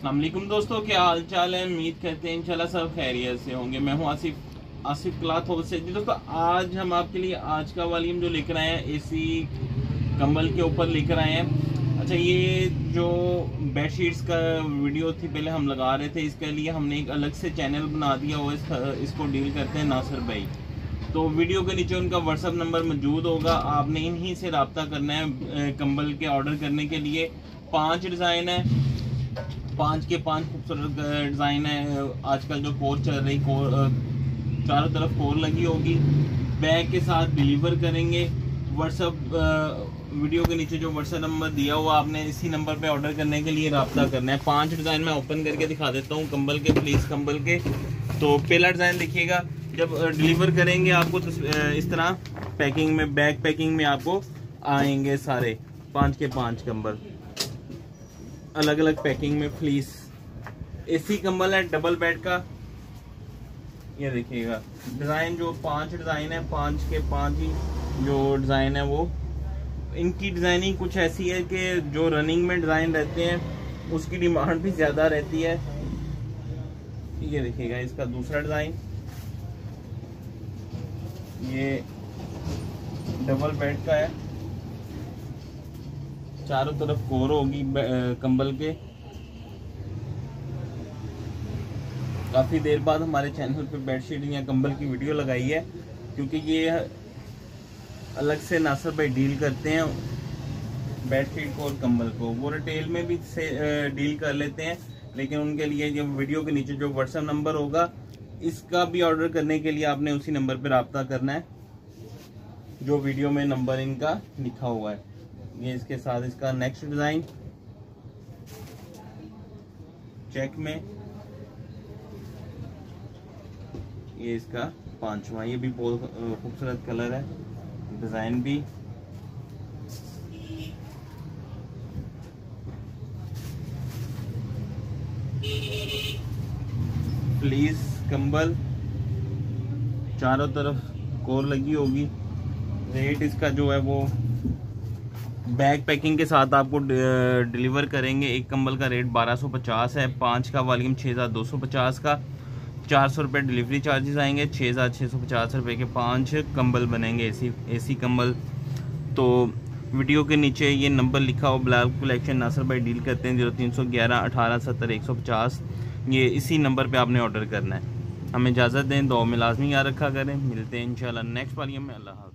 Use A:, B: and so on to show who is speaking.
A: अस्सलाम वालेकुम दोस्तों, क्या हाल चाल है। उम्मीद करते हैं इंशाल्लाह सब खैरियत से होंगे। मैं हूं आसिफ क्लॉथ हाउस से। जी दोस्तों, आज हम आपके लिए आज का वॉल्यूम जो लेकर आए हैं एसी कंबल के ऊपर लेकर आए हैं। अच्छा, ये जो बेडशीट्स का वीडियो थी पहले हम लगा रहे थे, इसके लिए हमने एक अलग से चैनल बना दिया हुआ है। इसको डील करते हैं नासिर भाई। तो वीडियो के नीचे उनका व्हाट्सअप नंबर मौजूद होगा, आपने इन्हीं से रब्ता करना है कंबल के ऑर्डर करने के लिए। 5 डिज़ाइन है, 5 के 5 खूबसूरत डिज़ाइन है। आजकल जो कोर चल रही, चारों तरफ कोर लगी होगी। बैग के साथ डिलीवर करेंगे। व्हाट्सअप वीडियो के नीचे जो व्हाट्सअप नंबर दिया हुआ, आपने इसी नंबर पे ऑर्डर करने के लिए रब्ता करना है। 5 डिज़ाइन मैं ओपन करके दिखा देता हूँ कंबल के, प्लीज़ कंबल के। तो पहला डिज़ाइन देखिएगा, जब डिलीवर करेंगे आपको तो इस तरह पैकिंग में, बैग पैकिंग में आपको आएंगे सारे 5 के 5 कंबल अलग अलग पैकिंग में। फ्लीस एसी कंबल है, डबल बेड का। ये देखिएगा डिज़ाइन, जो 5 डिज़ाइन है, 5 के 5 ही जो डिज़ाइन है वो, इनकी डिज़ाइनिंग कुछ ऐसी है कि जो रनिंग में डिज़ाइन रहते हैं उसकी डिमांड भी ज़्यादा रहती है। ये देखिएगा इसका दूसरा डिज़ाइन, ये डबल बेड का है, चारों तरफ कोर होगी कंबल के। काफ़ी देर बाद हमारे चैनल पे बेडशीट या कंबल की वीडियो लगाई है, क्योंकि ये अलग से नासिर भाई डील करते हैं बेडशीट को और कंबल को। वो रिटेल में भी से डील कर लेते हैं, लेकिन उनके लिए जब वीडियो के नीचे जो व्हाट्सएप नंबर होगा, इसका भी ऑर्डर करने के लिए आपने उसी नंबर पर रब्ता करना है जो वीडियो में नंबर इनका लिखा हुआ है। ये इसके साथ इसका नेक्स्ट डिज़ाइन चेक में, ये इसका 5वां, ये भी बहुत खूबसूरत कलर है, डिज़ाइन भी। प्लीज कंबल, चारों तरफ कोर लगी होगी। रेट इसका जो है वो बैग पैकिंग के साथ आपको डिलीवर करेंगे। एक कंबल का रेट 1250 है, 5 का वॉल्यूम 6250 का, 400 रुपये डिलीवरी चार्जेस आएंगे। 6650 रुपये के 5 कंबल बनेंगे एसी कंबल। तो वीडियो के नीचे ये नंबर लिखा हो, ब्लैक कलेक्शन नासिर भाई डील करते हैं, 0311 18 70 150। ये इसी नंबर पे आपने ऑर्डर करना है। हमें इजाज़त दें, दुआ में लाजमी याद रखा करें। मिलते हैं इंशाल्लाह नेक्स्ट वॉल्यूम में। अल्लाह हाफ़िज़।